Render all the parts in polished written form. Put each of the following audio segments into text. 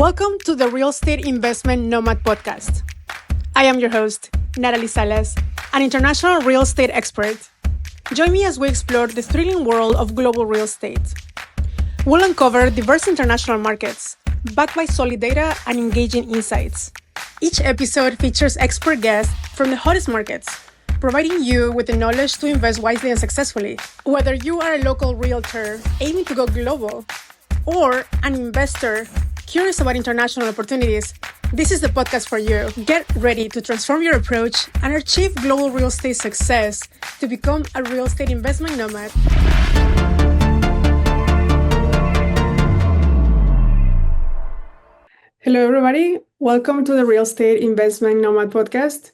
Welcome to the Real Estate Investment Nomad podcast. I am your host, Natalie Salas, an international real estate expert. Join me as we explore the thrilling world of global real estate. We'll uncover diverse international markets, backed by solid data and engaging insights. Each episode features expert guests from the hottest markets, providing you with the knowledge to invest wisely and successfully. Whether you are a local realtor aiming to go global or an investor curious about international opportunities, this is the podcast for you. Get ready to transform your approach and achieve global real estate success to become a real estate investment nomad. Hello, everybody. Welcome to the Real Estate Investment Nomad podcast.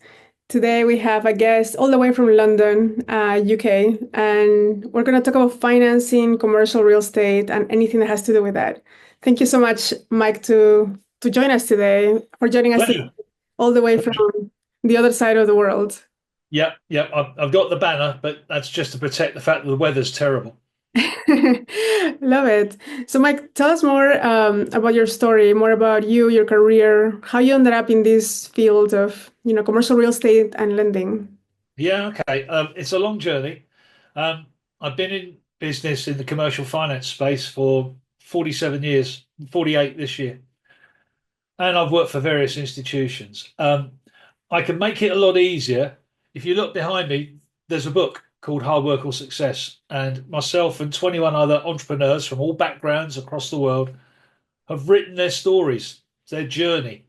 Today, we have a guest all the way from London, UK, and we're going to talk about financing, commercial real estate, and anything that has to do with that. Thank you so much, Mike, to join us today, for joining us today, all the way from the other side of the world. Yep. I've got the banner, but that's just to protect the fact that the weather's terrible. Love it. So, Mike, tell us more about your story, more about you, your career, how you ended up in this field of, commercial real estate and lending. Yeah, okay. It's a long journey. I've been in business in the commercial finance space for 47 years, 48 this year. And I've worked for various institutions. I can make it a lot easier. If you look behind me, there's a book called Hard Work or Success. And myself and 21 other entrepreneurs from all backgrounds across the world have written their stories, their journey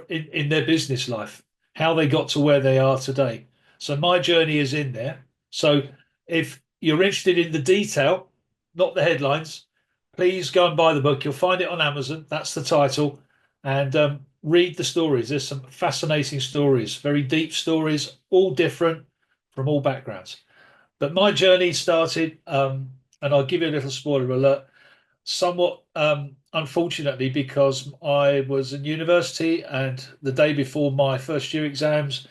in their business life, how they got to where they are today. So my journey is in there. So if you're interested in the detail, not the headlines, please go and buy the book. You'll find it on Amazon. That's the title. And read the stories. There's some fascinating stories, very deep stories, all different from all backgrounds. But my journey started, and I'll give you a little spoiler alert, somewhat unfortunately, because I was in university and the day before my first year exams,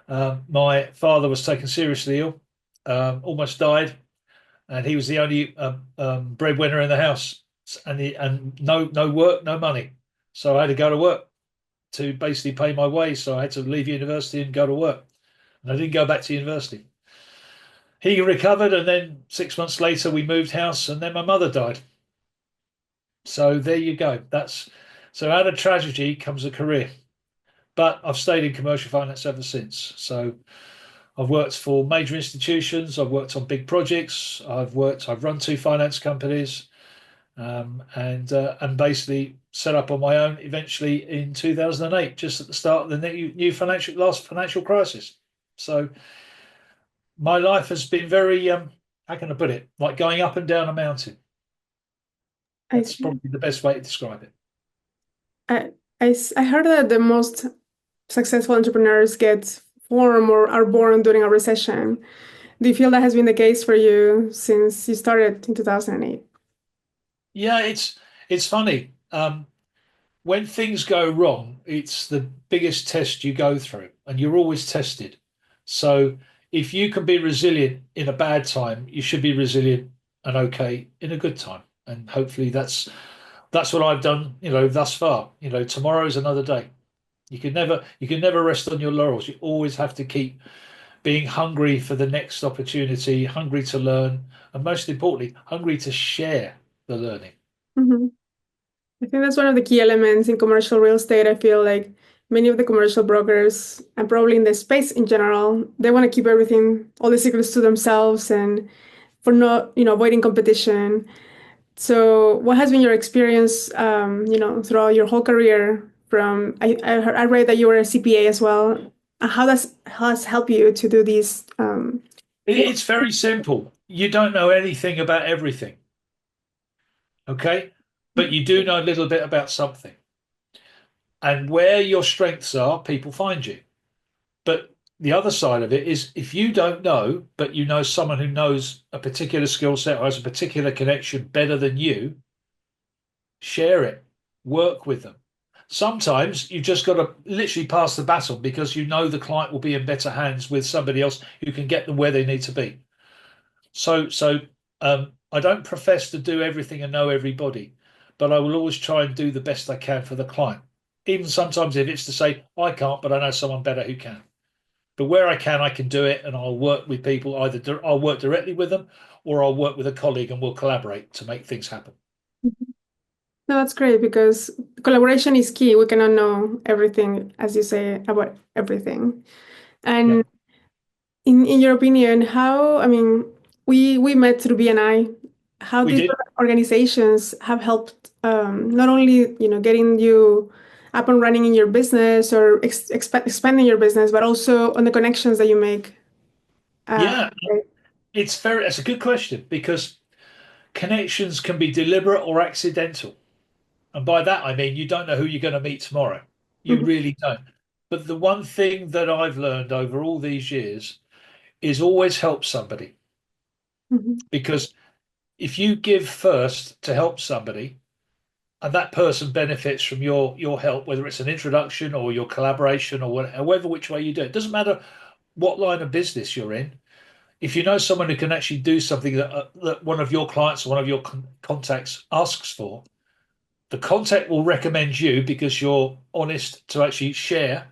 my father was taken seriously ill, almost died. And he was the only breadwinner in the house, and no work, no money. So I had to go to work to basically pay my way. So I had to leave university and go to work. And I didn't go back to university. He recovered, and then 6 months later we moved house, and then my mother died. So there you go. So out of tragedy comes a career. But I've stayed in commercial finance ever since. So I've worked for major institutions. I've worked on big projects. I've run two finance companies, and basically set up on my own eventually in 2008, just at the start of the new last financial crisis. So my life has been very, how can I put it, like going up and down a mountain. That's probably the best way to describe it. I heard that the most successful entrepreneurs get form or are born during a recession. Do you feel that has been the case for you since you started in 2008? Yeah, it's funny. When things go wrong, it's the biggest test you go through, and you're always tested. So if you can be resilient in a bad time, you should be resilient and okay in a good time. And hopefully that's what I've done, thus far. Tomorrow is another day. You can never rest on your laurels. You always have to keep being hungry for the next opportunity, hungry to learn, and most importantly, hungry to share the learning. Mm-hmm. I think that's one of the key elements in commercial real estate. I feel like many of the commercial brokers, and probably in the space in general, they want to keep everything, all the secrets to themselves, and for not, avoiding competition. So what has been your experience, throughout your whole career? I read that you were a CPA as well. How has helped you to do these? It's very simple. You don't know anything about everything, okay? But you do know a little bit about something. And where your strengths are, people find you. But the other side of it is, if you don't know, but you know someone who knows a particular skill set or has a particular connection better than you, share it, work with them. Sometimes you've just got to literally pass the baton because you know the client will be in better hands with somebody else who can get them where they need to be. So I don't profess to do everything and know everybody, but I will always try and do the best I can for the client. Even sometimes if it's to say, I can't, but I know someone better who can. But where I can do it, and I'll work with people. I'll work directly with them, or I'll work with a colleague, and we'll collaborate to make things happen. No, that's great because collaboration is key. We cannot know everything, as you say, about everything. Yeah, And in your opinion, how, I mean, we met through BNI. How we these did. organizations have helped not only, getting you up and running in your business or expanding your business, but also on the connections that you make. Yeah, Right. it's a good question because connections can be deliberate or accidental. And by that, I mean, you don't know who you're going to meet tomorrow. You Mhm, really don't. But the one thing that I've learned over all these years is always help somebody. mhm, Because if you give first to help somebody, and that person benefits from your help, whether it's an introduction or your collaboration or whatever, however which way you do it, doesn't matter what line of business you're in. If you know someone who can actually do something that one of your clients or one of your contacts asks for, the contact will recommend you because you're honest to actually share.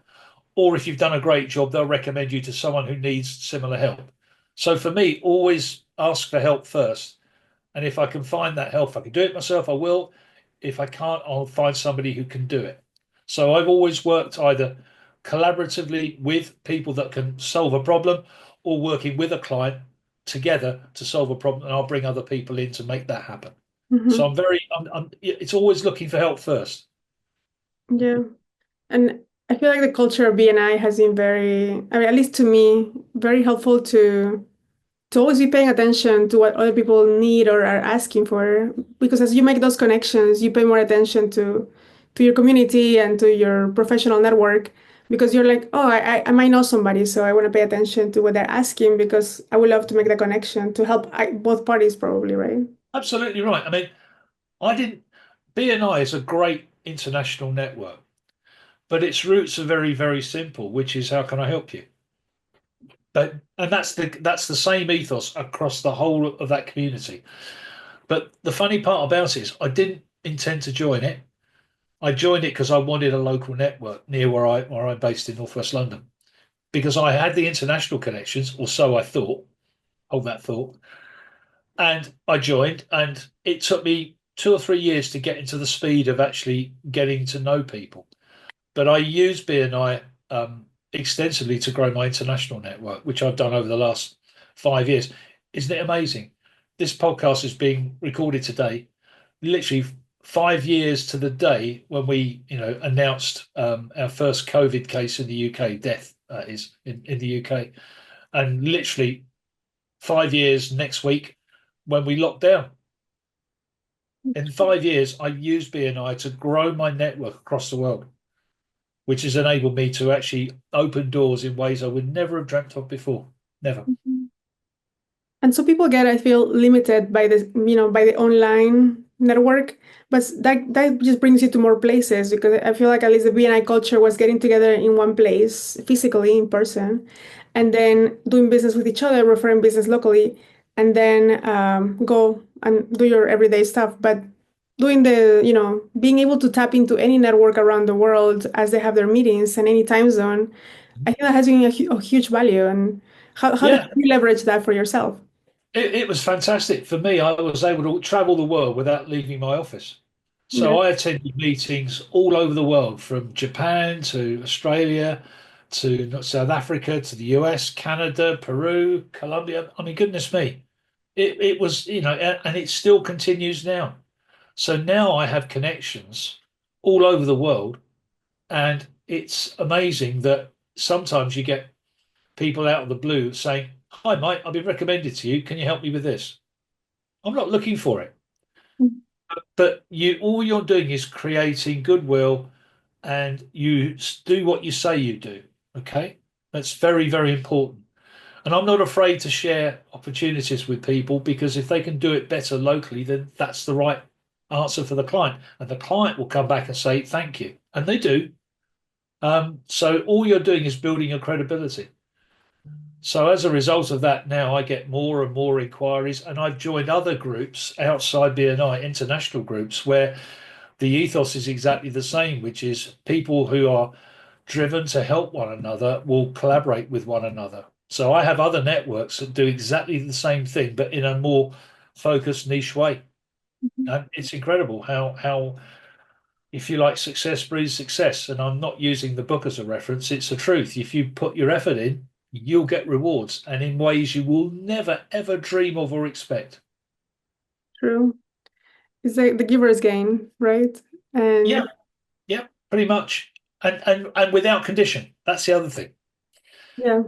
Or if you've done a great job, they'll recommend you to someone who needs similar help. So for me, always ask for help first. And if I can find that help, if I can do it myself, I will. If I can't, I'll find somebody who can do it. So I've always worked either collaboratively with people that can solve a problem or working with a client together to solve a problem. And I'll bring other people in to make that happen. So mhm. it's always looking for help first. Yeah. And I feel like the culture of BNI has been very, I mean, at least to me, very helpful to always be paying attention to what other people need or are asking for. Because as you make those connections, you pay more attention to your community and to your professional network. Because you're like, oh, I might know somebody, so I want to pay attention to what they're asking because I would love to make the connection to help both parties, probably, right? Absolutely right. I mean, I didn't. BNI is a great international network, but its roots are very, very simple, which is how can I help you? But and that's the same ethos across the whole of that community. But the funny part about it is I didn't intend to join it. I joined it because I wanted a local network near where I'm based in Northwest London. Because I had the international connections, or so I thought. Hold that thought. And I joined, and it took me 2 or 3 years to get into the speed of actually getting to know people. But I use BNI extensively to grow my international network, which I've done over the last 5 years. Isn't it amazing? This podcast is being recorded today, literally 5 years to the day when we, announced our first COVID case in the UK, death is in the UK, and literally 5 years next week when we locked down. In 5 years, I've used BNI to grow my network across the world, which has enabled me to actually open doors in ways I would never have dreamt of before. Never. And so people get, I feel, limited by by the online network, but that just brings you to more places because I feel like at least the BNI culture was getting together in one place, physically in person, and then doing business with each other, referring business locally, and then go and do your everyday stuff. But doing being able to tap into any network around the world as they have their meetings and any time zone, I think that has been a huge value. And how did Yeah, you leverage that for yourself? it was fantastic. For me, I was able to travel the world without leaving my office. Yeah. So I attended meetings all over the world, from Japan to Australia to South Africa to the US, Canada, Peru, Colombia. I mean, goodness me. It was, and it still continues now. So now I have connections all over the world. And it's amazing that sometimes you get people out of the blue saying, Hi, Mike, I've been recommended to you. Can you help me with this? I'm not looking for it. But all you're doing is creating goodwill and you do what you say you do. Okay. That's very, very important. And I'm not afraid to share opportunities with people because if they can do it better locally, then that's the right answer for the client. And the client will come back and say, Thank you. And they do. So all you're doing is building your credibility. So as a result of that, now I get more and more inquiries, and I've joined other groups outside BNI, international groups, where the ethos is exactly the same, which is people who are driven to help one another will collaborate with one another. So I have other networks that do exactly the same thing, but in a more focused, niche way. And it's incredible how if you like, success breeds success. And I'm not using the book as a reference, it's the truth. If you put your effort in, you'll get rewards and in ways you will never, ever dream of or expect. True. It's like the giver's gain, right? Yeah, And yeah, pretty much. And without condition. That's the other thing. yeah.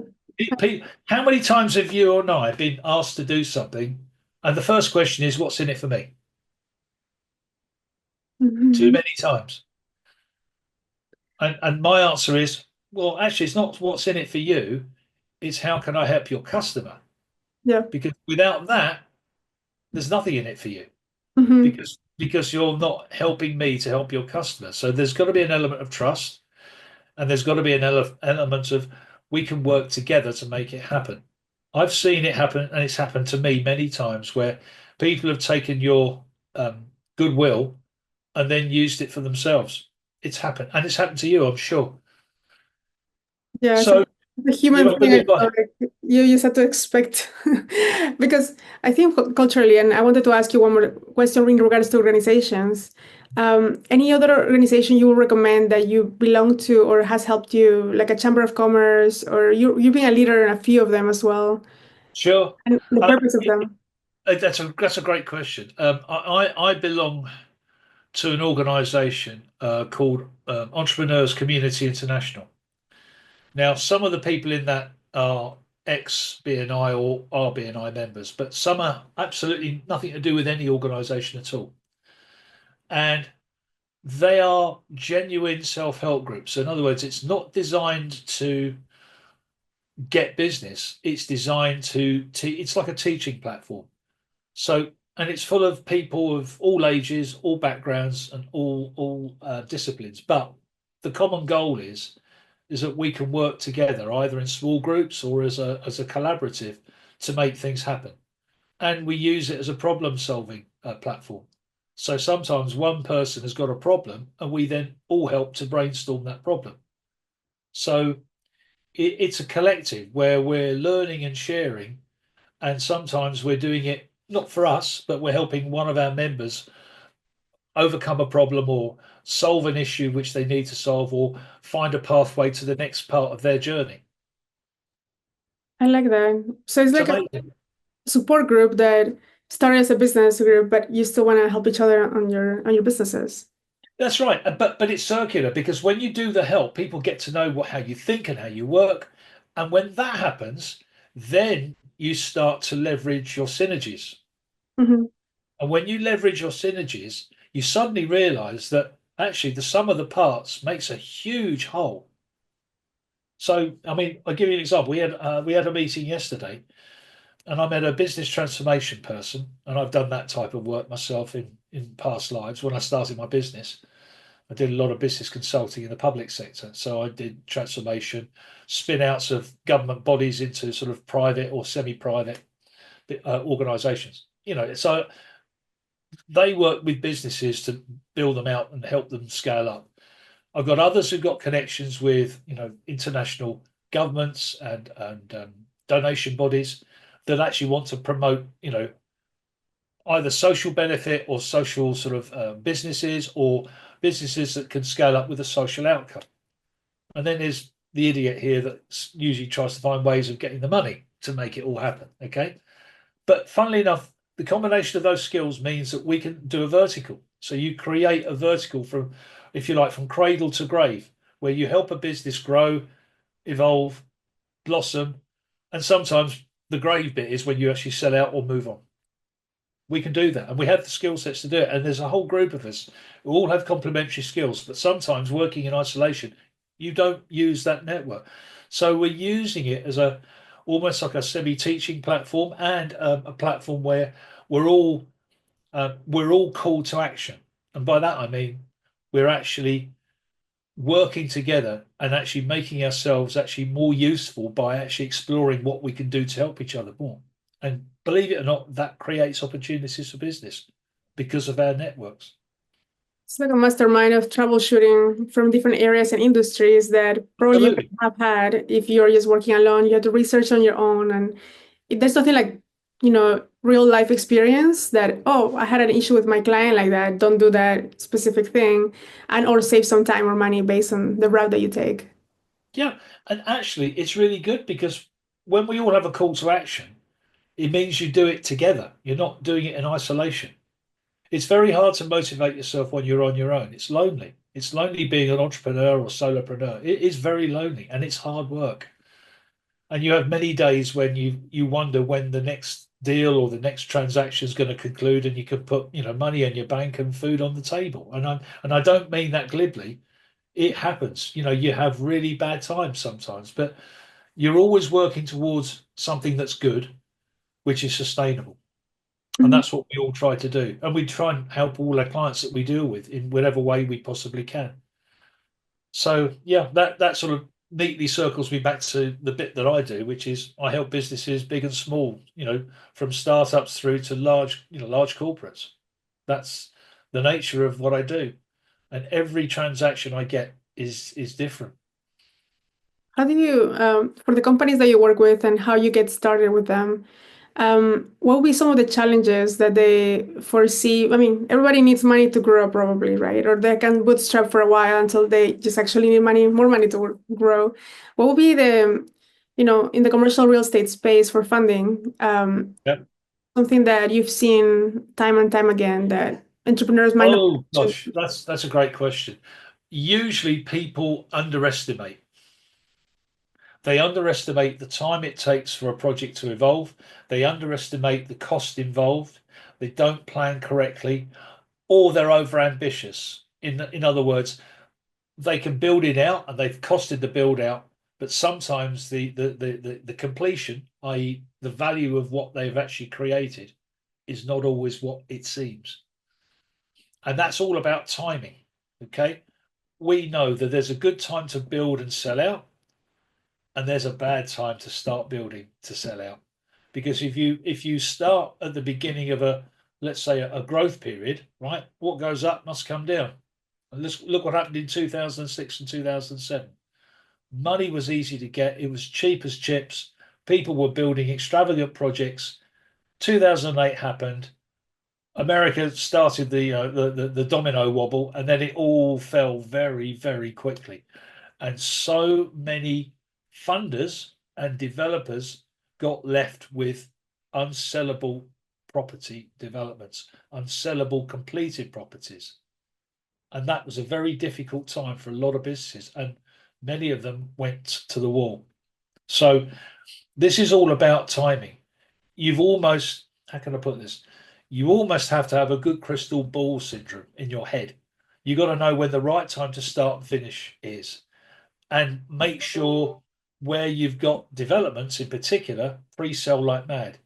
How many times have you or I been asked to do something? And the first question is, what's in it for me? Too Mhm. many times. And my answer is, well, actually, it's not what's in it for you, it's how can I help your customer? Yeah. Because without that, there's nothing in it for you. Hmm. Because you're not helping me to help your customer. So there's got to be an element of trust, and there's got to be an element of we can work together to make it happen. I've seen it happen, and it's happened to me many times where people have taken your goodwill and then used it for themselves. It's happened, and it's happened to you, I'm sure. Yeah, so So the you human have to thing, live by. like, you just have to expect. Because I think culturally, and I wanted to ask you one more question in regards to organizations. Any other organization you would recommend that you belong to or has helped you, like a chamber of commerce, or you being a leader in a few of them as well, Sure. and the Um, purpose of them? that's a great question. I belong to an organisation called Entrepreneurs Community International. Now, some of the people in that are ex BNI or are BNI members, but some are absolutely nothing to do with any organisation at all. And they are genuine self-help groups. So in other words, it's not designed to get business. It's designed to it's like a teaching platform. So, and it's full of people of all ages, all backgrounds, and all disciplines. But the common goal is that we can work together, either in small groups or as a collaborative, to make things happen. And we use it as a problem solving platform. So sometimes one person has got a problem, and we then all help to brainstorm that problem. So it's a collective where we're learning and sharing, and sometimes we're doing it not for us, but we're helping one of our members overcome a problem or solve an issue which they need to solve or find a pathway to the next part of their journey. I like that. So it's It's like a amazing. support group that started as a business group, but you still want to help each other on your businesses. That's right. But it's circular because when you do the help, people get to know how you think and how you work. And when that happens, then you start to leverage your synergies. Hmm. And when you leverage your synergies, you suddenly realize that actually the sum of the parts makes a huge whole. So, I mean, I'll give you an example. We had a meeting yesterday, and I met a business transformation person, and I've done that type of work myself in past lives. When I started my business, I did a lot of business consulting in the public sector. So I did transformation, spin outs of government bodies into sort of private or semi-private organizations. So they work with businesses to build them out and help them scale up. I've got others who've got connections with, international governments and donation bodies that actually want to promote, either social benefit or social sort of businesses or businesses that can scale up with a social outcome. And then there's the idiot here that usually tries to find ways of getting the money to make it all happen. Okay. But funnily enough, the combination of those skills means that we can do a vertical. So you create a vertical from, if you like, from cradle to grave, where you help a business grow, evolve, blossom. And sometimes the grave bit is when you actually sell out or move on. We can do that, and we have the skill sets to do it. And there's a whole group of us who all have complementary skills, but sometimes working in isolation, you don't use that network. So we're using it as a almost like a semi-teaching platform and a platform where we're all we're all called to action. And by that I mean we're actually working together and actually making ourselves actually more useful by actually exploring what we can do to help each other more. And believe it or not, that creates opportunities for business because of our networks. It's like a mastermind of troubleshooting from different areas and industries that probably you Absolutely. wouldn't have had if you're just working alone. You have to research on your own, and there's nothing like, real life experience that, oh, I had an issue with my client like that. Don't do that specific thing, and or save some time or money based on the route that you take. Yeah. And actually, it's really good because when we all have a call to action, it means you do it together. You're not doing it in isolation. It's very hard to motivate yourself when you're on your own. It's lonely. It's lonely being an entrepreneur or solopreneur. It is very lonely and it's hard work. And you have many days when you wonder when the next deal or the next transaction is going to conclude, and you can put money in your bank and food on the table. And I don't mean that glibly. It happens. You have really bad times sometimes, but you're always working towards something that's good, which is sustainable. And Mhm. that's what we all try to do. And we try and help all our clients that we deal with in whatever way we possibly can. So yeah, that sort of neatly circles me back to the bit that I do, which is I help businesses big and small, from startups through to large corporates. That's the nature of what I do. And every transaction I get is different. How do you, for the companies that you work with and how you get started with them, what will be some of the challenges that they foresee? I mean, everybody needs money to grow, probably, right? Or they can bootstrap for a while until they just actually need money, more money to grow. What will be the, in the commercial real estate space for funding, Yep. something that you've seen time and time again that entrepreneurs might not Oh mention? gosh, that's a great question. Usually people underestimate. They underestimate the time it takes for a project to evolve. They underestimate the cost involved. They don't plan correctly, or they're overambitious. In other words, they can build it out and they've costed the build out, but sometimes the completion, i.e., the value of what they've actually created, is not always what it seems. And that's all about timing. Okay. We know that there's a good time to build and sell out, and there's a bad time to start building to sell out. Because if you start at the beginning of let's say a growth period, right, what goes up must come down. And let's look what happened in 2006 and 2007. Money was easy to get, it was cheap as chips, people were building extravagant projects. 2008 happened, America started the domino wobble, and then it all fell very, very quickly. And so many funders and developers got left with unsellable property developments, unsellable completed properties. And that was a very difficult time for a lot of businesses, and many of them went to the wall. So this is all about timing. You've almost, how can I put this? You almost have to have a good crystal ball syndrome in your head. You got to know when the right time to start and finish is, and make sure where you've got developments in particular, pre-sell like mad.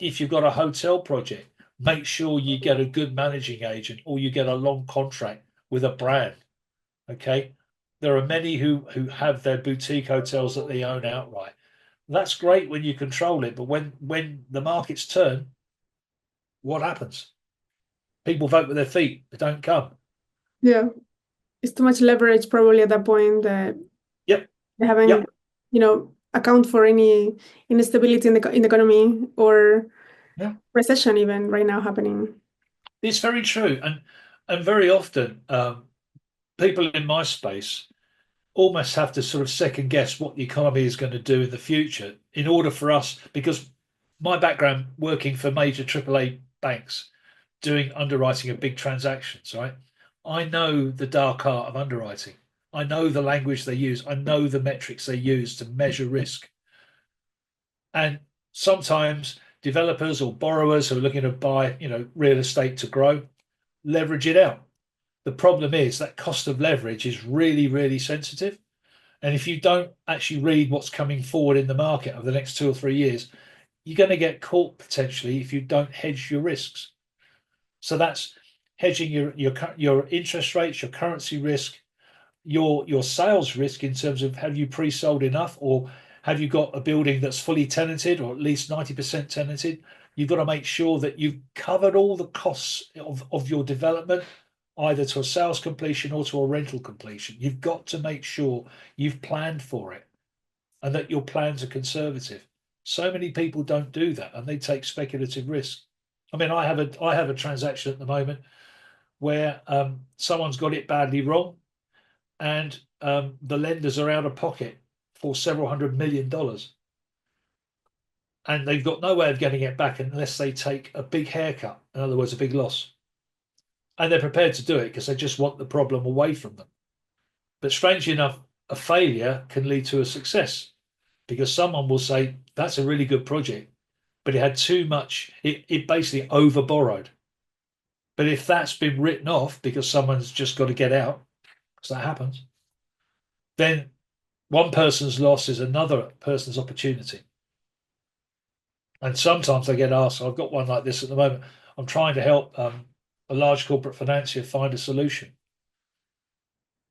If you've got a hotel project, make sure you get a good managing agent or you get a long contract with a brand. Okay. There are many who have their boutique hotels that they own outright. That's great when you control it, but when the markets turn, what happens? People vote with their feet. They don't come. Yeah, it's too much leverage probably at that point that Yep. they haven't, Yep. account for any instability in the economy or Yeah. recession even right now happening. It's very true. And very often people in my space almost have to sort of second guess what the economy is going to do in the future in order for us, because my background working for major AAA banks, doing underwriting of big transactions, right? I know the dark art of underwriting. I know the language they use. I know the metrics they use to measure risk. And sometimes developers or borrowers who are looking to buy, real estate to grow, leverage it out. The problem is that cost of leverage is really, really sensitive. And if you don't actually read what's coming forward in the market over the next 2 or 3 years, you're going to get caught potentially if you don't hedge your risks. So that's hedging your interest rates, your currency risk, your sales risk in terms of have you pre-sold enough, or have you got a building that's fully tenanted or at least 90% tenanted. You've got to make sure that you've covered all the costs of your development, either to a sales completion or to a rental completion. You've got to make sure you've planned for it and that your plans are conservative. So many people don't do that and they take speculative risk. I mean, I have a transaction at the moment where someone's got it badly wrong, and the lenders are out of pocket for several $100 million, and they've got no way of getting it back unless they take a big haircut, in other words, a big loss. And they're prepared to do it because they just want the problem away from them. But strangely enough, a failure can lead to a success, because someone will say, that's a really good project, but it had too much, it basically over borrowed. But if that's been written off because someone's just got to get out, because that happens, then one person's loss is another person's opportunity. And sometimes I get asked, I've got one like this at the moment. I'm trying to help a large corporate financier find a solution.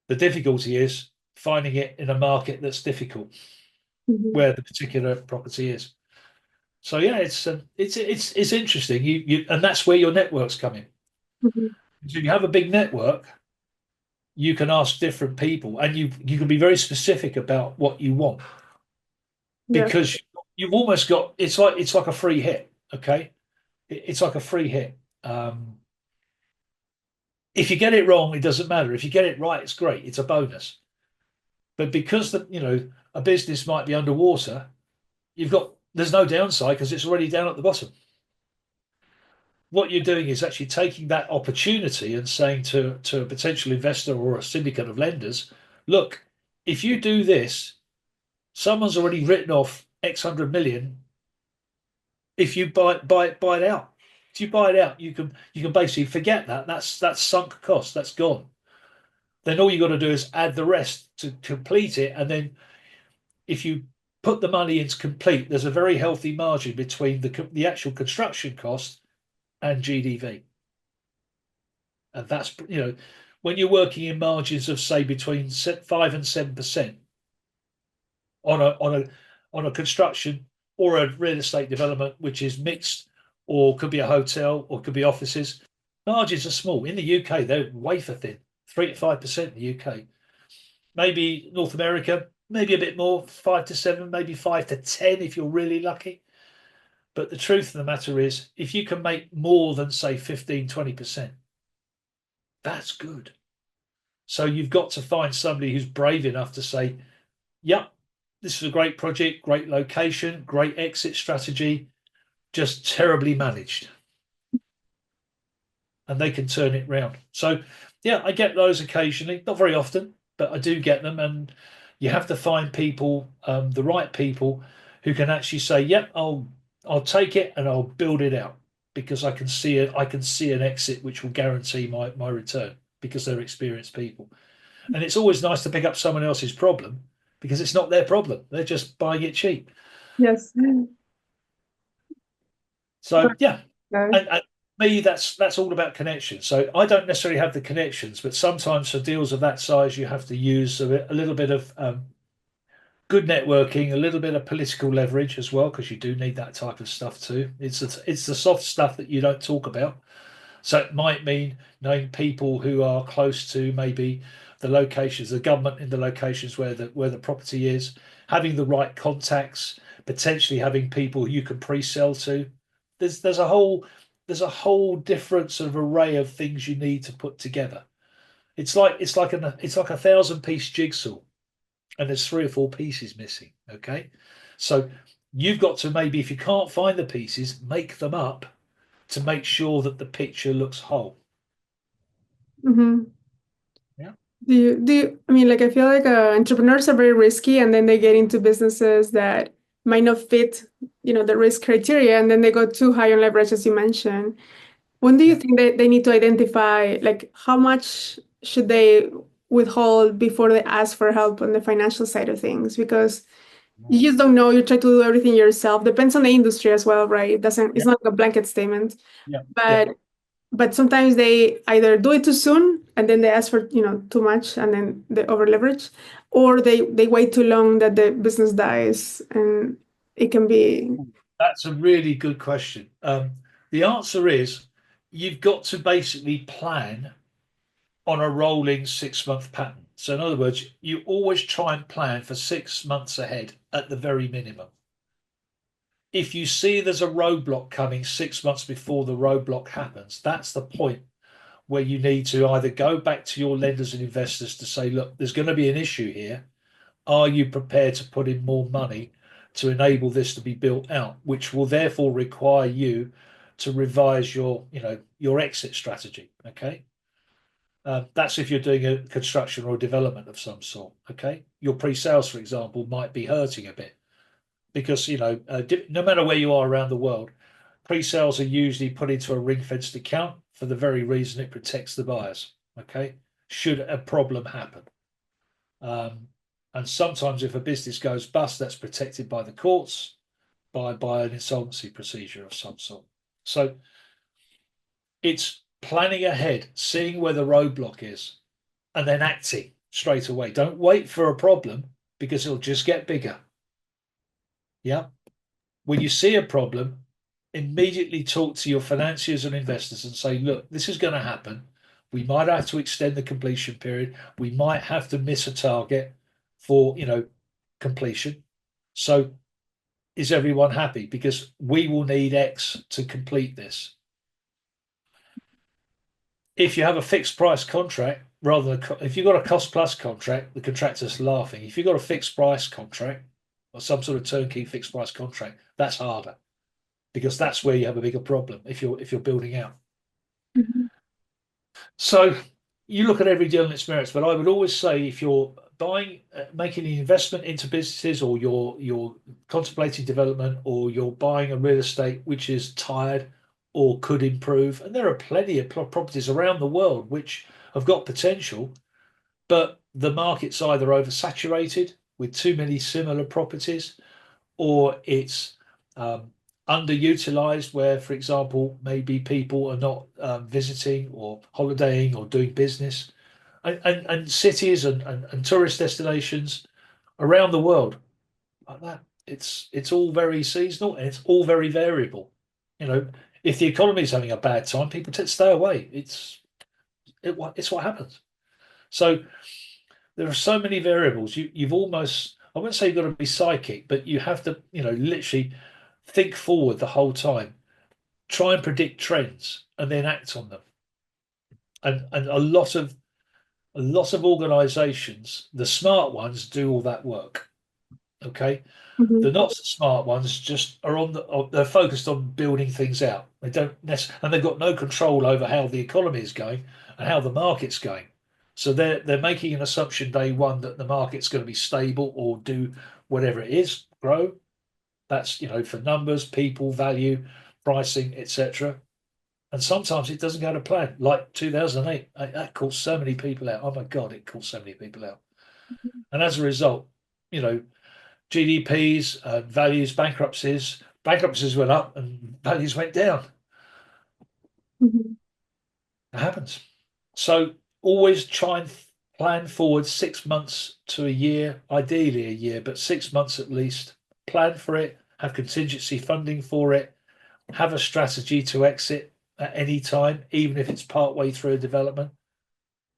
The difficulty is finding it in a market that's difficult, where the particular property is. So yeah, it's interesting. You and that's where your networks come in. So if you have a big network, you can ask different people, and you can be very specific about what you want, because you've almost got, it's like a free hit. Okay, it's like a free hit. If you get it wrong, it doesn't matter. If you get it right, it's great. It's a bonus. But because a business might be underwater, there's no downside because it's already down at the bottom. What you're doing is actually taking that opportunity and saying to a potential investor or a syndicate of lenders, look, if you do this, someone's already written off X hundred million. If you buy it out, if you buy it out, you can basically forget that. That's sunk cost. That's gone. Then all you got to do is add the rest to complete it, and then if you put the money into complete, there's a very healthy margin between the actual construction cost and GDV. And that's, when you're working in margins of say between 5 and 7% on a construction or a real estate development, which is mixed, or could be a hotel, or could be offices, margins are small. In the UK, they're wafer thin, 3 to 5% in the UK. Maybe North America, maybe a bit more, 5 to 7, maybe 5 to 10 if you're really lucky. But the truth of the matter is, if you can make more than, say, 15, 20%, that's good. So you've got to find somebody who's brave enough to say, yep, this is a great project, great location, great exit strategy, just terribly managed. And they can turn it round. So, yeah, I get those occasionally, not very often, but I do get them. And you have to find people, the right people, who can actually say, yep, I'll take it and I'll build it out, because I can see it. I can see an exit which will guarantee my return, because they're experienced people. And it's always nice to pick up someone else's problem, because it's not their problem. They're just buying it cheap. Yes. So yeah, and me, that's all about connections. So I don't necessarily have the connections, but sometimes for deals of that size, you have to use a little bit of good networking, a little bit of political leverage as well, because you do need that type of stuff too. It's the soft stuff that you don't talk about. So it might mean knowing people who are close to maybe the locations, the government in the locations where the property is, having the right contacts, potentially having people you can pre-sell to. There's a whole different sort of array of things you need to put together. It's like a 1,000-piece jigsaw, and there's 3 or 4 pieces missing. Okay, so you've got to, maybe if you can't find the pieces, make them up to make sure that the picture looks whole. Yeah. I mean, like, I feel like entrepreneurs are very risky, and then they get into businesses that might not fit, the risk criteria, and then they go too high on leverage, as you mentioned. When do you think that they need to identify, like, how much should they withhold before they ask for help on the financial side of things? Because you just don't know. You try to do everything yourself. Depends on the industry as well, right? It's not a blanket statement. Yeah. But sometimes they either do it too soon and then they ask for too much, and then they over leverage, or they wait too long that the business dies, and it can be. That's a really good question. The answer is you've got to basically plan on a rolling 6 month pattern. So, in other words, you always try and plan for 6 months ahead at the very minimum. If you see there's a roadblock coming 6 months before the roadblock happens, that's the point where you need to either go back to your lenders and investors to say, look, there's going to be an issue here. Are you prepared to put in more money to enable this to be built out, which will therefore require you to revise your exit strategy? Okay. That's if you're doing a construction or a development of some sort. Okay. Your pre-sales, for example, might be hurting a bit because, no matter where you are around the world, pre-sales are usually put into a ring-fenced account for the very reason it protects the buyers. Okay. Should a problem happen. And sometimes if a business goes bust, that's protected by the courts, by an insolvency procedure of some sort. So it's planning ahead, seeing where the roadblock is, and then acting straight away. Don't wait for a problem because it'll just get bigger. Yeah. When you see a problem, immediately talk to your financiers and investors and say, look, this is going to happen. We might have to extend the completion period. We might have to miss a target for, completion. So is everyone happy? Because we will need X to complete this. If you have a fixed price contract, rather than if you've got a cost plus contract, the contractor's laughing. If you've got a fixed price contract or some sort of turnkey fixed price contract, that's harder because that's where you have a bigger problem if you're building out. Mhm. So you look at every deal and its merits, but I would always say if you're buying, making an investment into businesses, or you're contemplating development, or you're buying a real estate which is tired or could improve, and there are plenty of properties around the world which have got potential, but the market's either oversaturated with too many similar properties, or it's underutilized, where, for example, maybe people are not visiting or holidaying or doing business. And cities and tourist destinations around the world like that. It's all very seasonal and it's all very variable. If the economy is having a bad time, people tend to stay away. It's what happens. So there are so many variables. You've almost, I wouldn't say you've got to be psychic, but you have to, literally think forward the whole time. Try and predict trends and then act on them. And a lot of organizations, the smart ones, do all that work. Okay. Mhm. The not so smart ones just are they're focused on building things out. They don't necessarily, and they've got no control over how the economy is going and how the market's going. So they're making an assumption day one that the market's going to be stable or do whatever it is, grow. That's, for numbers, people, value, pricing, etc. And sometimes it doesn't go to plan. Like 2008, that caught so many people out. Oh my God, it caught so many people out. And as a result, you know, GDPs, values, bankruptcies went up and values went down. Mhm. It happens. So always try and plan forward 6 months to a year, ideally a year, but 6 months at least. Plan for it, have contingency funding for it, have a strategy to exit at any time, even if it's part way through a development.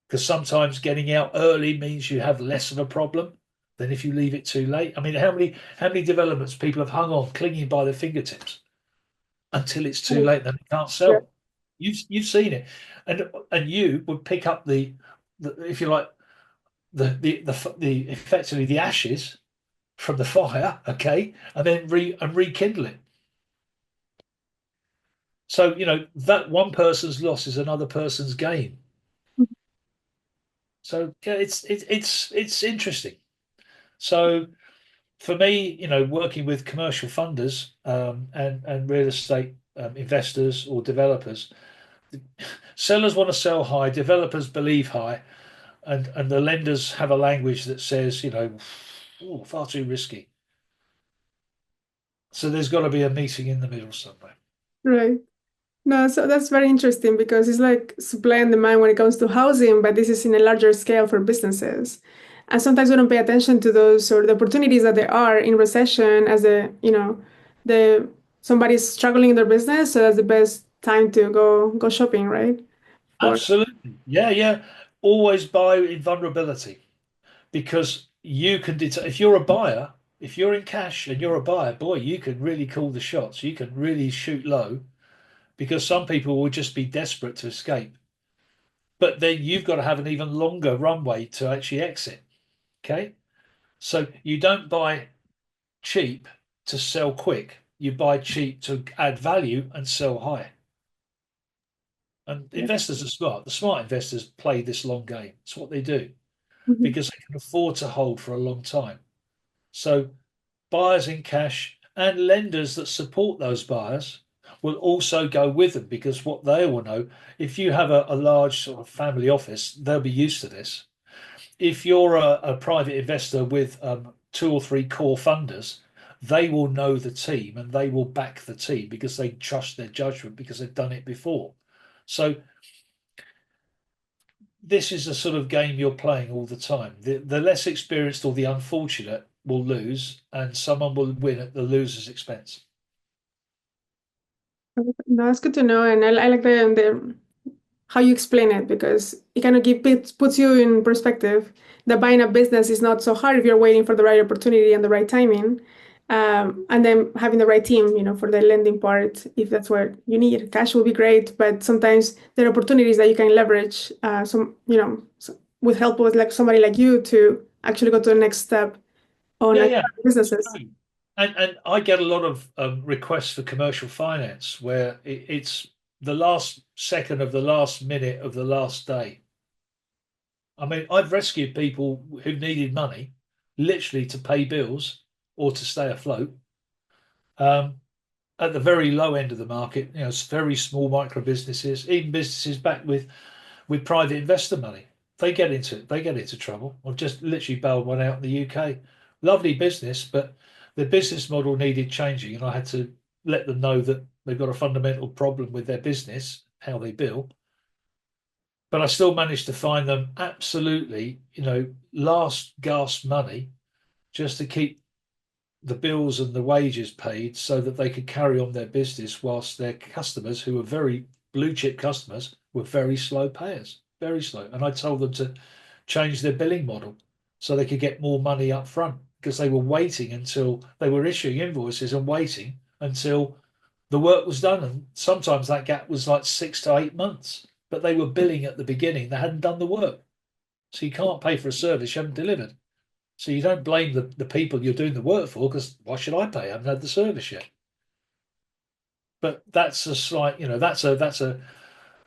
Because sometimes getting out early means you have less of a problem than if you leave it too late. I mean, how many developments people have hung on, clinging by their fingertips until it's too late, then they can't Yeah. sell. You've seen it, and you would pick up the if you like the effectively the ashes from the fire, okay, and then rekindle it. So that one person's loss is another person's gain. So yeah, it's interesting. So for me, working with commercial funders and real estate investors or developers, sellers want to sell high, developers believe high, and the lenders have a language that says, "Oh, far too risky." So there's got to be a meeting in the middle somewhere. Right. No, so that's very interesting because it's like supply and demand when it comes to housing, but this is in a larger scale for businesses. And sometimes we don't pay attention to those or the opportunities that there are in recession as the somebody's struggling in their business, so that's the best time to go shopping, right? For Absolutely. Yeah, yeah. Always buy in vulnerability because you can if you're a buyer, if you're in cash and you're a buyer, boy, you can really call the shots. You can really shoot low because some people will just be desperate to escape. But then you've got to have an even longer runway to actually exit. Okay. So you don't buy cheap to sell quick. You buy cheap to add value and sell high. And yeah. investors are smart. The smart investors play this long game. It's what they do Mhm. because they can afford to hold for a long time. So buyers in cash and lenders that support those buyers will also go with them because what they will know, if you have a large sort of family office, they'll be used to this. If you're a private investor with two or three core funders, they will know the team and they will back the team because they trust their judgment because they've done it before. So this is a sort of game you're playing all the time. The less experienced or the unfortunate will lose, and someone will win at the loser's expense. No, that's good to know, and I like the how you explain it because it kind of puts you in perspective that buying a business is not so hard if you're waiting for the right opportunity and the right timing, and then having the right team, for the lending part, if that's what you need. Cash will be great, but sometimes there are opportunities that you can leverage, with help with like somebody like you to actually go to the next step on Yeah, yeah, it's businesses. true. And I get a lot of requests for commercial finance where it's the last second of the last minute of the last day. I mean, I've rescued people who needed money, literally to pay bills or to stay afloat. Um, at the very low end of the market, it's very small micro businesses, even businesses backed with private investor money. They get into trouble. I've just literally bailed one out in the UK. Lovely business, but the business model needed changing, and I had to let them know that they've got a fundamental problem with their business, how they bill. But I still managed to find them absolutely, last gasp money just to keep the bills and the wages paid so that they could carry on their business whilst their customers, who were very blue chip customers, were very slow payers, very slow. And I told them to change their billing model so they could get more money up front because they were waiting until they were issuing invoices and waiting until the work was done. And sometimes that gap was like 6 to 8 months, but they were billing at the beginning. They hadn't done the work. So you can't pay for a service you haven't delivered. So you don't blame the people you're doing the work for because why should I pay? I haven't had the service yet. But that's a slight, that's a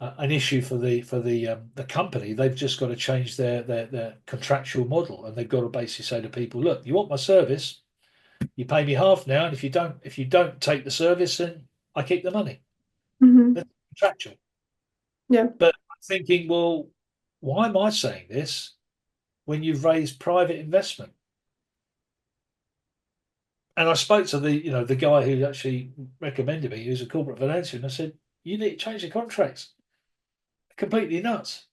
an issue for the company. They've just got to change their contractual model, and they've got to basically say to people, look, you want my service, you pay me half now, and if you don't take the service, then I keep the money. Hmm. That's contractual. Yeah. But I'm thinking, well, why am I saying this when you've raised private investment? And I spoke to the guy who actually recommended me, who's a corporate financier, and I said, you need to change the contracts. Completely nuts.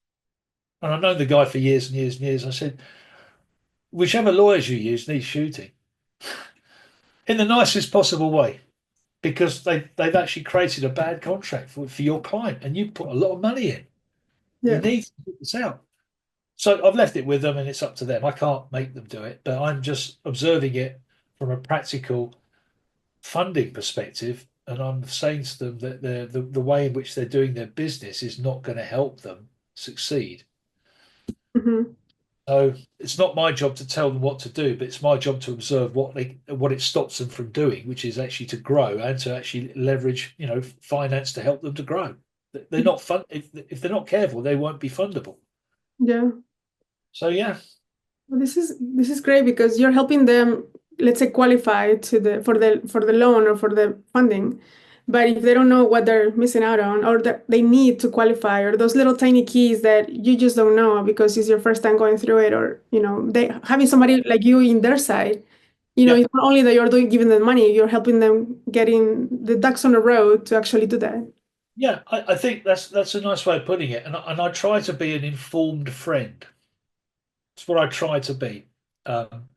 And I've known the guy for years and years and years. I said, whichever lawyers you use need shooting in the nicest possible way because they've actually created a bad contract for your client and you put a lot of money in. You Yeah. need to put this out. So I've left it with them and it's up to them. I can't make them do it, but I'm just observing it from a practical funding perspective, and I'm saying to them that the way in which they're doing their business is not going to help them succeed. Hmm. So it's not my job to tell them what to do, but it's my job to observe what it stops them from doing, which is actually to grow and to actually leverage, finance to help them to grow. They're not fun if they're not careful, they won't be fundable. Yeah. So yeah, Well, this is great because you're helping them, let's say, qualify to the for the loan or for the funding. But if they don't know what they're missing out on or that they need to qualify or those little tiny keys that you just don't know because it's your first time going through it or they having somebody like you in their side, yeah, it's not only that you're giving them money, you're helping them getting the ducks on the road to actually do that. Yeah, I think that's a nice way of putting it. And I try to be an informed friend. It's what I try to be. Um,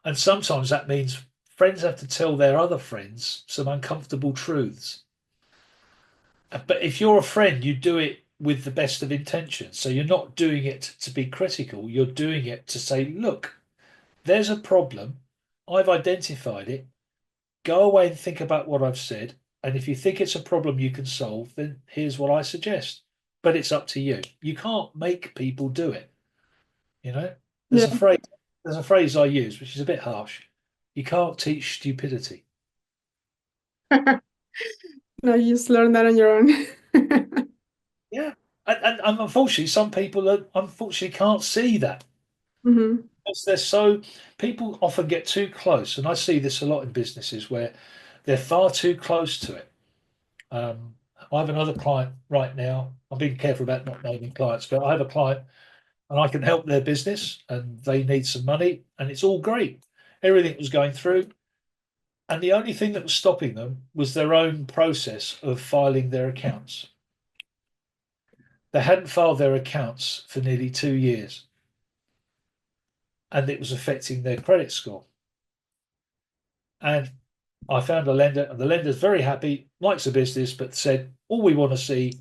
and sometimes that means friends have to tell their other friends some uncomfortable truths. But if you're a friend, you do it with the best of intentions. So you're not doing it to be critical. You're doing it to say, look, there's a problem. I've identified it. Go away and think about what I've said. And if you think it's a problem you can solve, then here's what I suggest. But it's up to you. You can't make people do it. You know, there's Yeah. a phrase, there's a phrase I use, which is a bit harsh. You can't teach stupidity. No, you just learn that on your own. Yeah. And unfortunately, some people unfortunately can't see that. Hmm. Because they're so, people often get too close. And I see this a lot in businesses where they're far too close to it. Um, I have another client right now. I'm being careful about not naming clients, but I have a client and I can help their business and they need some money and it's all great. Everything was going through. And the only thing that was stopping them was their own process of filing their accounts. They hadn't filed their accounts for nearly 2 years and it was affecting their credit score. And I found a lender, and the lender's very happy, likes the business, but said, all we want to see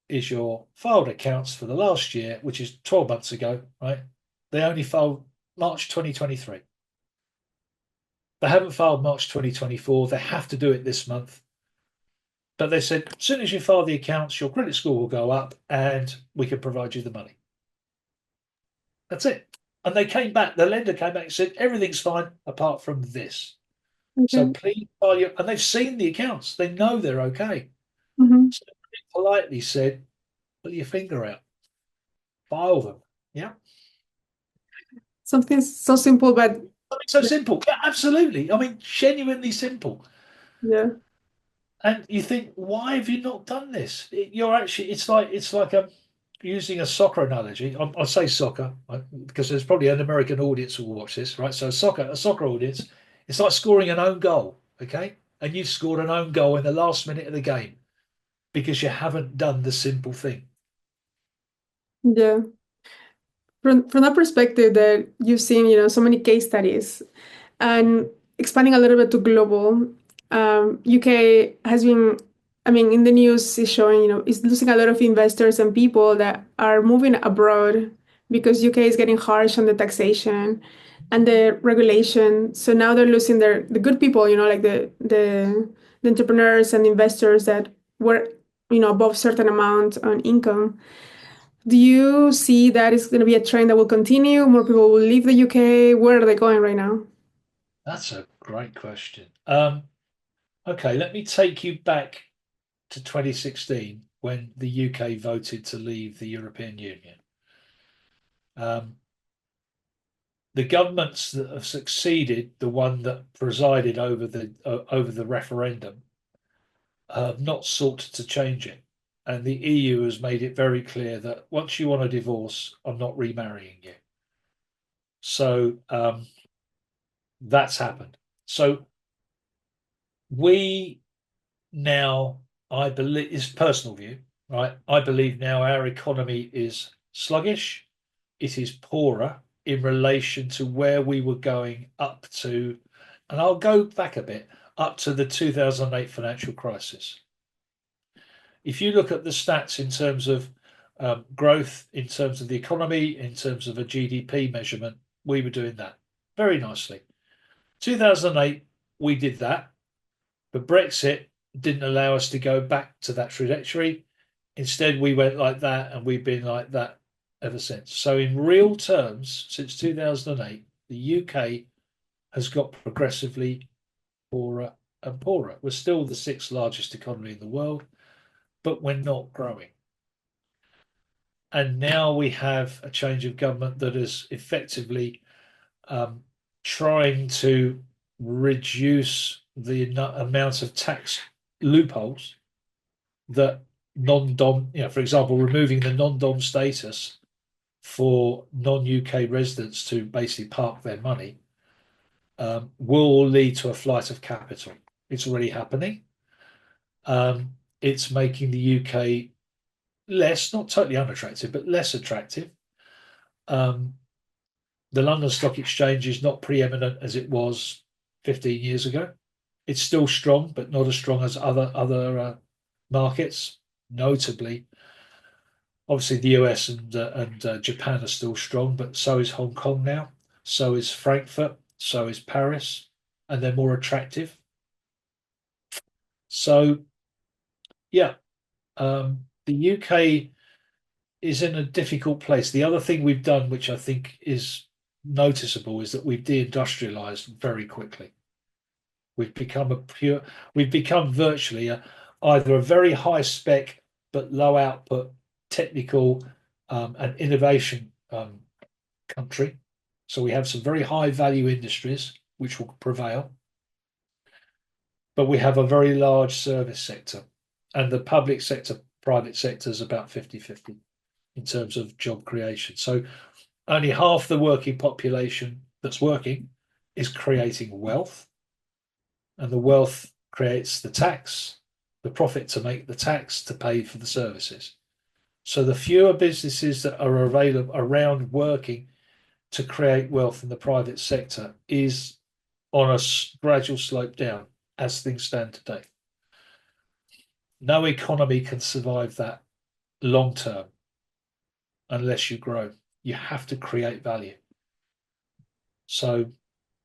is your filed accounts for the last year, which is 12 months ago, right? They only filed March 2023. They haven't filed March 2024. They have to do it this month. But they said, as soon as you file the accounts, your credit score will go up and we can provide you the money. That's it. And they came back, the lender came back and said, everything's fine apart from this. So Okay. please file your, and they've seen the accounts. They know they're okay. Hmm. So they politely said, put your finger out, file them. Yeah. Something so simple, but I mean, so simple. Yeah, absolutely. I mean, genuinely simple. yeah, And you think, why have you not done this? You're actually, it's like using a soccer analogy. I'll say soccer right, because there's probably an American audience who will watch this, right? So a soccer audience, it's like scoring an own goal, okay? And you've scored an own goal in the last minute of the game because you haven't done the simple thing. yeah. From that perspective, that you've seen, so many case studies, and expanding a little bit to global, UK has been, I mean, in the news is showing, is losing a lot of investors and people that are moving abroad because UK is getting harsh on the taxation and the regulation. So now they're losing the good people, like the entrepreneurs and investors that were, above certain amount on income. Do you see that is going to be a trend that will continue? More people will leave the UK. Where are they going right now? That's a great question. Okay, let me take you back to 2016 when the UK voted to leave the European Union. Um, the governments that have succeeded, the one that presided over the referendum, have not sought to change it. And the EU has made it very clear that once you want a divorce, I'm not remarrying you. So that's happened. So we now, I believe, is personal view, right? I believe now our economy is sluggish. It is poorer in relation to where we were going up to, and I'll go back a bit, up to the 2008 financial crisis. If you look at the stats in terms of growth, in terms of the economy, in terms of a GDP measurement, we were doing that very nicely. 2008, we did that, but Brexit didn't allow us to go back to that trajectory. Instead, we went like that, and we've been like that ever since. So, in real terms, since 2008, the UK has got progressively poorer and poorer. We're still the sixth largest economy in the world, but we're not growing. And now we have a change of government that is effectively um, trying to reduce the amount of tax loopholes that non-dom, for example, removing the non-dom status for non-UK residents to basically park their money will lead to a flight of capital. It's already happening. Um, it's making the UK less, not totally unattractive, but less attractive. Um, the London Stock Exchange is not preeminent as it was 15 years ago. It's still strong, but not as strong as other markets. Notably, obviously the US and Japan are still strong, but so is Hong Kong now. So is Frankfurt. So is Paris, and they're more attractive. So yeah, the UK is in a difficult place. The other thing we've done, which I think is noticeable, is that we've deindustrialized very quickly. We've become virtually either a very high spec but low output technical and innovation country. So we have some very high value industries which will prevail, but we have a very large service sector, and the public sector, private sector is about 50-50 in terms of job creation. So only half the working population that's working is creating wealth, and the wealth creates the tax, the profit to make the tax to pay for the services. So the fewer businesses that are available around working to create wealth in the private sector is on a gradual slope down as things stand today. No economy can survive that long term unless you grow. You have to create value. So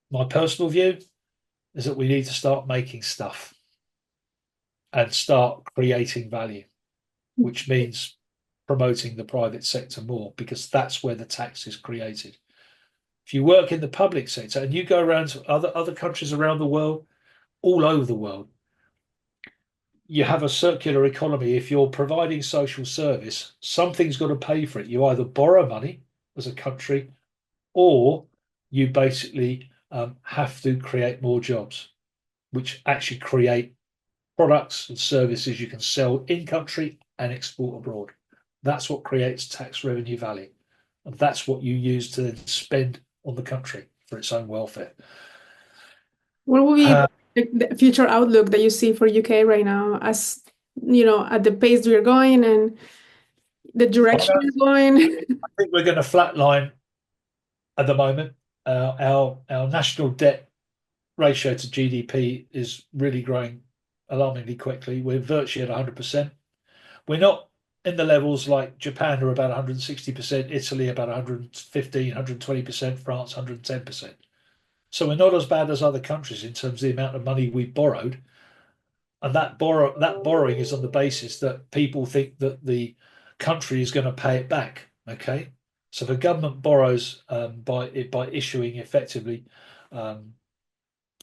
my personal view is that we need to start making stuff and start creating value, which means promoting the private sector more, because that's where the tax is created. If you work in the public sector and you go around to other countries around the world, all over the world, you have a circular economy. If you're providing social service, something's got to pay for it. You either borrow money as a country, or you basically have to create more jobs, which actually create products and services you can sell in country and export abroad. That's what creates tax revenue value. And that's what you use to then spend on the country for its own welfare. What will be the future outlook that you see for UK right now, as at the pace we're going and the direction we're going? I think we're going to flatline at the moment. Our national debt ratio to GDP is really growing alarmingly quickly. We're virtually at 100%. We're not in the levels like Japan are about 160%, Italy about 115, 120%, France 110%. So we're not as bad as other countries in terms of the amount of money we borrowed. And that borrowing is on the basis that people think that the country is going to pay it back. Okay. So the government borrows by issuing effectively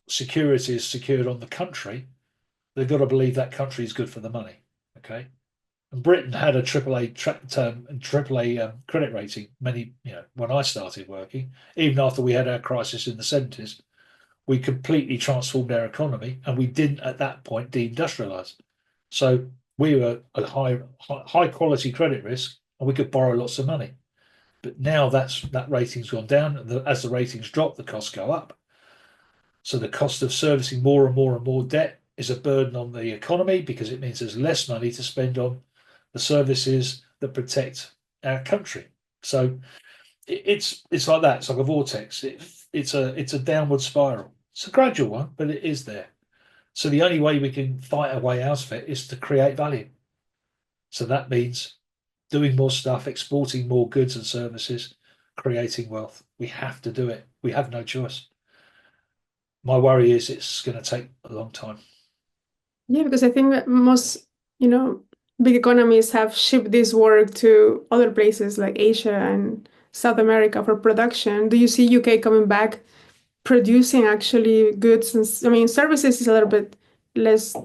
securities secured on the country. They've got to believe that country is good for the money. Okay. And Britain had a AAA credit rating when I started working, even after we had our crisis in the 70s. We completely transformed our economy, and we didn't at that point deindustrialize. So we were a high quality credit risk, and we could borrow lots of money. But now that rating's gone down, and as the ratings drop, the costs go up. So the cost of servicing more and more and more debt is a burden on the economy, because it means there's less money to spend on the services that protect our country. So it's like that. It's like a vortex. It's a downward spiral. It's a gradual one, but it is there. So the only way we can fight our way out of it is to create value. So that means doing more stuff, exporting more goods and services, creating wealth. We have to do it. We have no choice. My worry is it's going to take a long time. Yeah, because I think that most, big economies have shipped this work to other places like Asia and South America for production. Do you see UK coming back, producing actually goods? And I mean, services is a little bit less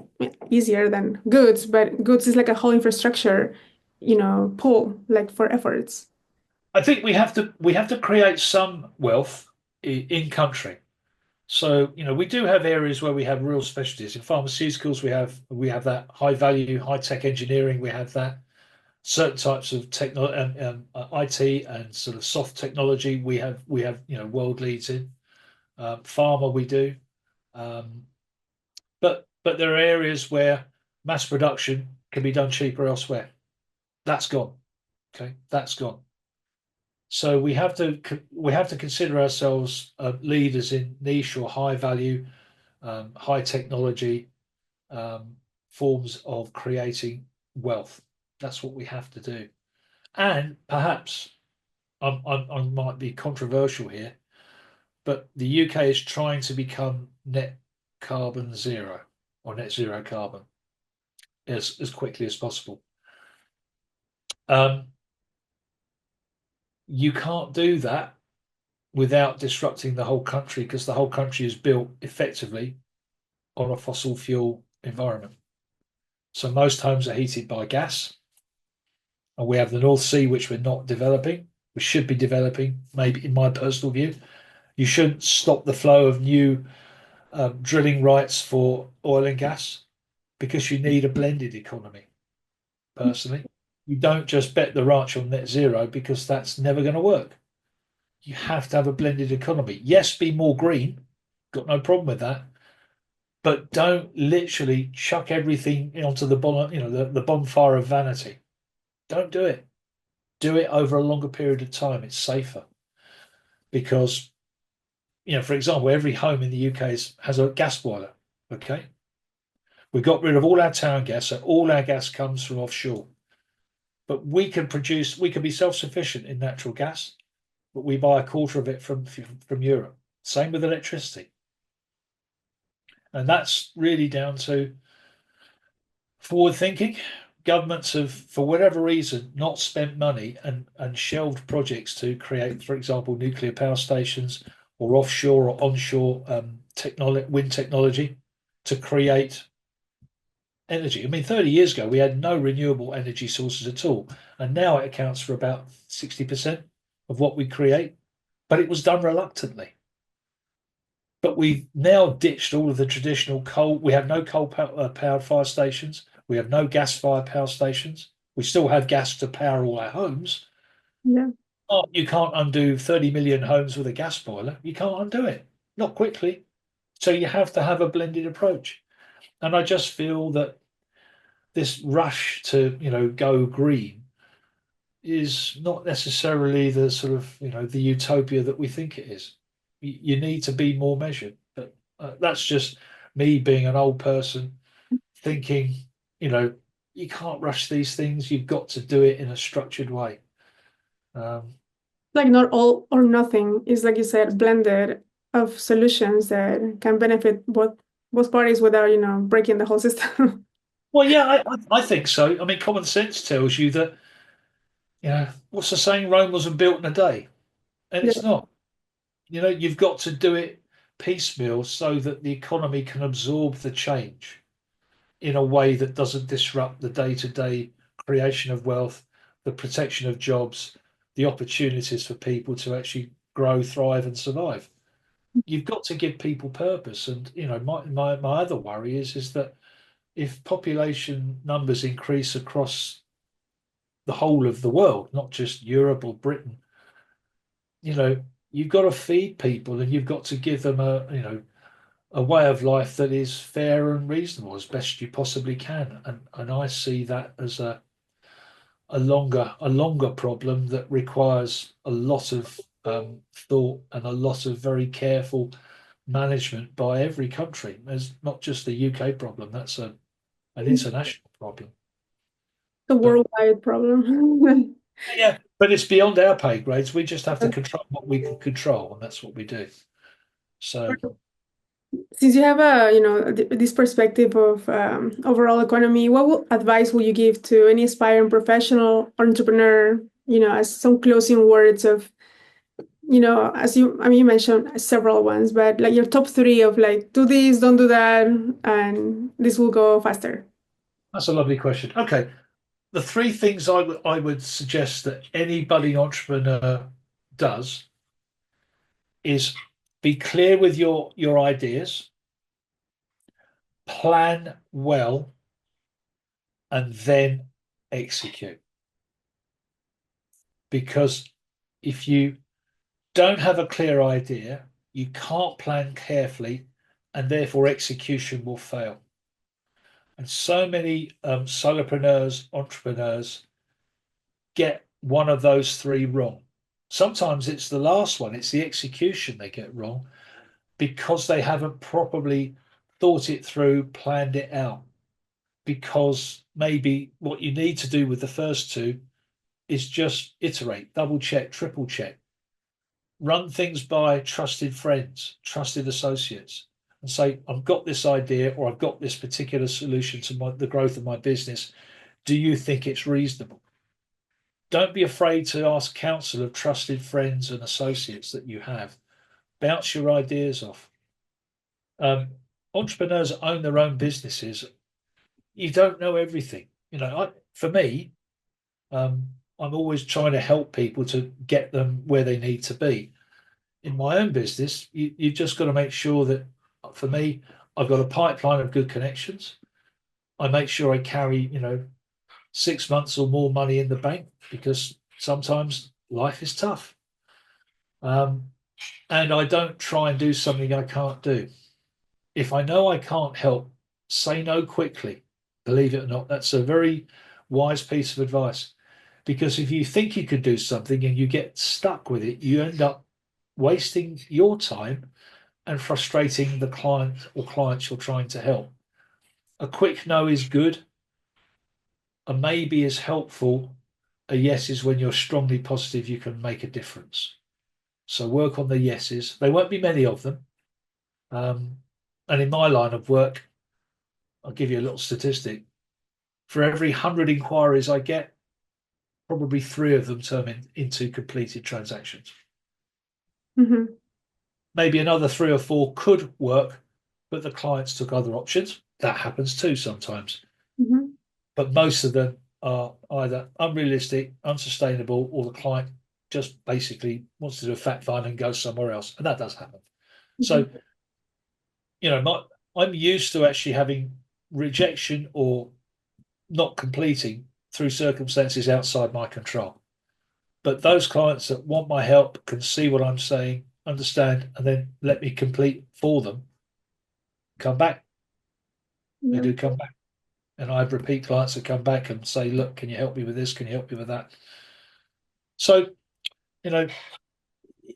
easier than goods, but goods is like a whole infrastructure, pull like for efforts. I think we have to create some wealth in country. So, we do have areas where we have real specialties. In pharmaceuticals, we have that high value, high tech engineering. We have that certain types of IT and sort of soft technology. We have world leads in pharma. We do, but there are areas where mass production can be done cheaper elsewhere. That's gone. Okay, that's gone. So we have to consider ourselves leaders in niche or high value, high technology um, forms of creating wealth. That's what we have to do. And perhaps I might be controversial here, but the UK is trying to become net carbon zero or net zero carbon as quickly as possible. Um, you can't do that without disrupting the whole country because the whole country is built effectively on a fossil fuel environment. So most homes are heated by gas, and we have the North Sea, which we're not developing. We should be developing, maybe in my personal view. You shouldn't stop the flow of new drilling rights for oil and gas because you need a blended economy, personally. You don't just bet the ranch on net zero because that's never going to work. You have to have a blended economy. Yes, be more green, got no problem with that, but don't literally chuck everything onto the bonfire of vanity. Don't do it. Do it over a longer period of time. It's safer because, for example, every home in the UK has a gas boiler. Okay, we got rid of all our town gas, so all our gas comes from offshore. But we can be self-sufficient in natural gas, but we buy a quarter of it from Europe. Same with electricity. And that's really down to forward thinking. Governments have, for whatever reason, not spent money and shelved projects to create, for example, nuclear power stations or offshore or onshore wind technology to create energy. I mean, 30 years ago, we had no renewable energy sources at all. And now it accounts for about 60% of what we create, but it was done reluctantly. But we've now ditched all of the traditional coal. We have no coal-powered fire stations. We have no gas-fired power stations. We still have gas to power all our homes. Yeah. Oh, you can't undo 30 million homes with a gas boiler. You can't undo it, not quickly. So you have to have a blended approach. And I just feel that this rush to, go green is not necessarily the sort of, the utopia that we think it is. You need to be more measured. But that's just me being an old person thinking, you can't rush these things. You've got to do it in a structured way. Like not all or nothing is, like you said, blended of solutions that can benefit both parties without, breaking the whole system. Well, yeah, I think so. I mean, common sense tells you that, what's the saying? Rome wasn't built in a day, and Yeah. it's not. You've got to do it piecemeal so that the economy can absorb the change in a way that doesn't disrupt the day-to-day creation of wealth, the protection of jobs, the opportunities for people to actually grow, thrive, and survive. You've got to give people purpose. And my other worry is that if population numbers increase across the whole of the world, not just Europe or Britain, you've got to feed people and you've got to give them a way of life that is fair and reasonable as best you possibly can. And I see that as a longer problem that requires a lot of thought and a lot of very careful management by every country. There's not just the UK problem, that's an international problem. A But worldwide problem. yeah, but it's beyond our pay grades. We just have to control what we can control, and that's what we do. So Since you have this perspective of overall economy, advice will you give to any aspiring professional or entrepreneur, as some closing words of, as you mentioned several ones, but like your top three of like, do this, don't do that, and this will go faster. that's a lovely question. Okay, the three things I would suggest that any budding entrepreneur does is be clear with your ideas, plan well, and then execute. Because if you don't have a clear idea, you can't plan carefully, and therefore execution will fail. And so many solopreneurs, entrepreneurs get one of those three wrong. Sometimes it's the last one, it's the execution they get wrong because they haven't properly thought it through, planned it out. Because maybe what you need to do with the first two is just iterate, double check, triple check, run things by trusted friends, trusted associates, and say, I've got this idea or I've got this particular solution to the growth of my business. Do you think it's reasonable? Don't be afraid to ask counsel of trusted friends and associates that you have. Bounce your ideas off. Entrepreneurs that own their own businesses, you don't know everything. For me, I'm always trying to help people to get them where they need to be. In my own business, you've just got to make sure that, for me, I've got a pipeline of good connections. I make sure I carry, 6 months or more money in the bank because sometimes life is tough. And I don't try and do something I can't do. If I know I can't help, say no quickly. Believe it or not, that's a very wise piece of advice. Because if you think you could do something and you get stuck with it, you end up wasting your time and frustrating the client or clients you're trying to help. A quick no is good. A maybe is helpful. A yes is when you're strongly positive you can make a difference. So work on the yeses. There won't be many of them. And in my line of work, I'll give you a little statistic. For every 100 inquiries I get, probably 3 of them turn into completed transactions. Mm-hmm. Maybe another 3 or 4 could work, but the clients took other options. That happens too sometimes. Mm-hmm. But most of them are either unrealistic, unsustainable, or the client just basically wants to do a fact find and go somewhere else. And that does happen. Mm-hmm. So, I'm used to actually having rejection or not completing through circumstances outside my control. But those clients that want my help can see what I'm saying, understand, and then let me complete for them, come back. They Yeah. do come back. And I have repeat clients that come back and say, look, can you help me with this? Can you help me with that? So,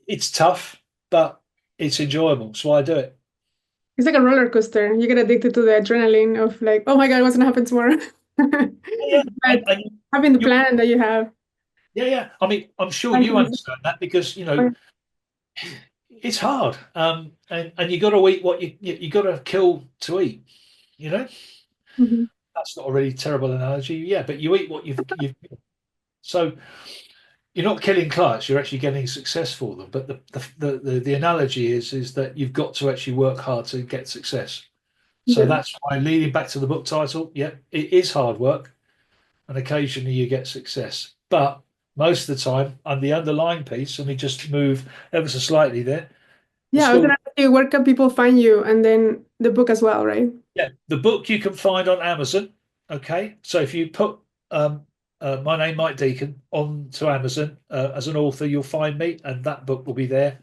it's tough, but it's enjoyable. That's why I do it. It's like a roller coaster. You get addicted to the adrenaline of like, oh my God, what's gonna happen tomorrow? Yeah. But having the plan that you have. Yeah. I mean, I'm sure you understand that because, it's hard. And you got to eat what you got to kill to eat, you know? Mhm. That's not a really terrible analogy. Yeah, but you eat what you've so you're not killing clients, you're actually getting success for them. But the analogy is that you've got to actually work hard to get success. So Yeah. that's why, leading back to the book title, yeah, it is hard work, and occasionally you get success. But most of the time, and the underlying piece, let me just move ever so slightly there. Yeah, I was gonna ask you, where can people find you? And then the book as well, right? Yeah, the book you can find on Amazon. Okay, so if you put my name, Mike Deacon, onto Amazon as an author, you'll find me, and that book will be there.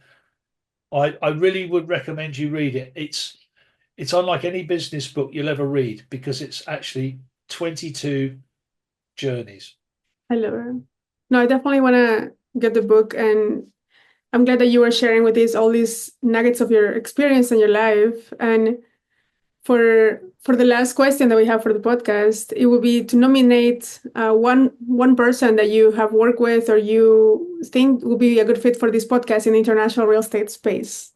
I really would recommend you read it. It's unlike any business book you'll ever read because it's actually 22 journeys. I love it. No, I definitely want to get the book, and I'm glad that you were sharing with us all these nuggets of your experience and your life. And for the last question that we have for the podcast, it would be to nominate one person that you have worked with or you think would be a good fit for this podcast in the international real estate space.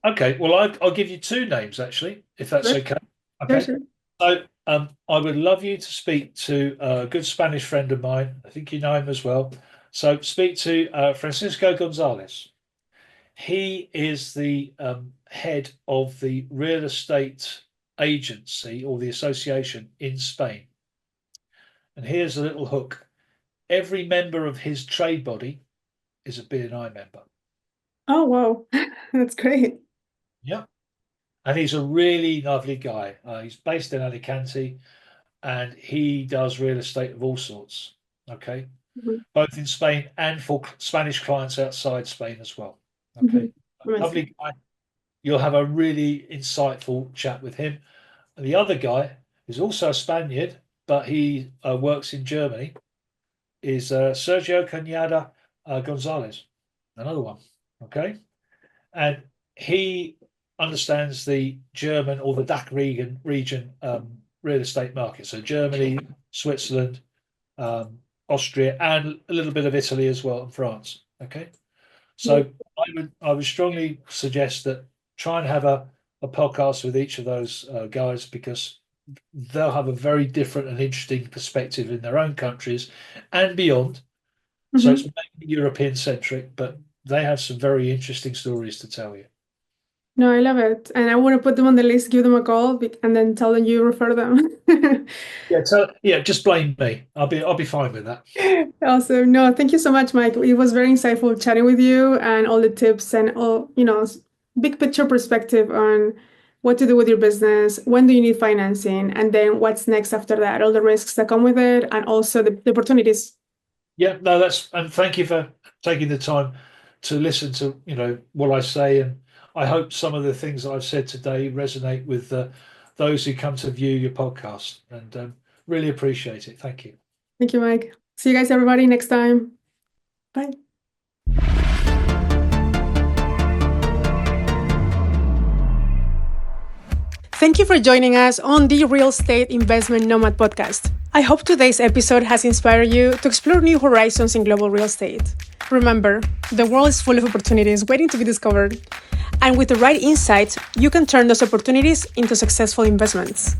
Okay, well, I'll give you 2 names actually, if that's Sure. okay. Sure, Okay, sure. so I would love you to speak to a good Spanish friend of mine. I think you know him as well. So speak to Francisco Gonzalez. He is the head of the real estate agency or the association in Spain. And here's a little hook. Every member of his trade body is a BNI member. Oh, wow. That's great. Yeah. And he's a really lovely guy. He's based in Alicante and he does real estate of all sorts. Okay. Mhm. Both in Spain and for Spanish clients outside Spain as well. Okay. Mhm. Amazing. Lovely guy. You'll have a really insightful chat with him. And the other guy who's also a Spaniard, but he works in Germany, is Sergio Cañada Gonzalez, another one. Okay. And he understands the German or the DACH region real estate market. So Germany, Switzerland, Austria, and a little bit of Italy as well, and France. Okay. So I would strongly suggest that try and have a podcast with each of those guys, because they'll have a very different and interesting perspective in their own countries and beyond. Mm-hmm. So it's mainly European centric, but they have some very interesting stories to tell you. No, I love it. And I want to put them on the list, give them a call, and then tell them you refer them. Just blame me. I'll be fine with that. Awesome. No, thank you so much, Mike. It was very insightful chatting with you, and all the tips and all, big picture perspective on what to do with your business, when do you need financing, and then what's next after that, all the risks that come with it, and also the opportunities. Yeah, no, and thank you for taking the time to listen to, what I say. And I hope some of the things that I've said today resonate with those who come to view your podcast, and really appreciate it. Thank you. Thank you, Mike. See you guys, everybody, next time. Bye. Thank you for joining us on the Real Estate Investment Nomad podcast. I hope today's episode has inspired you to explore new horizons in global real estate. Remember, the world is full of opportunities waiting to be discovered. And with the right insights, you can turn those opportunities into successful investments.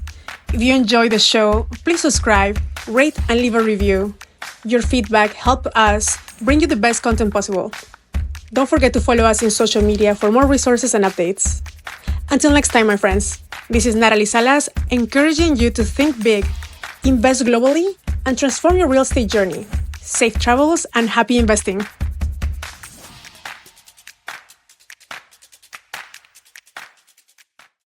If you enjoyed the show, please subscribe, rate, and leave a review. Your feedback helps us bring you the best content possible. Don't forget to follow us in social media for more resources and updates. Until next time, my friends, this is Natalie Salas, encouraging you to think big, invest globally, and transform your real estate journey. Safe travels and happy investing.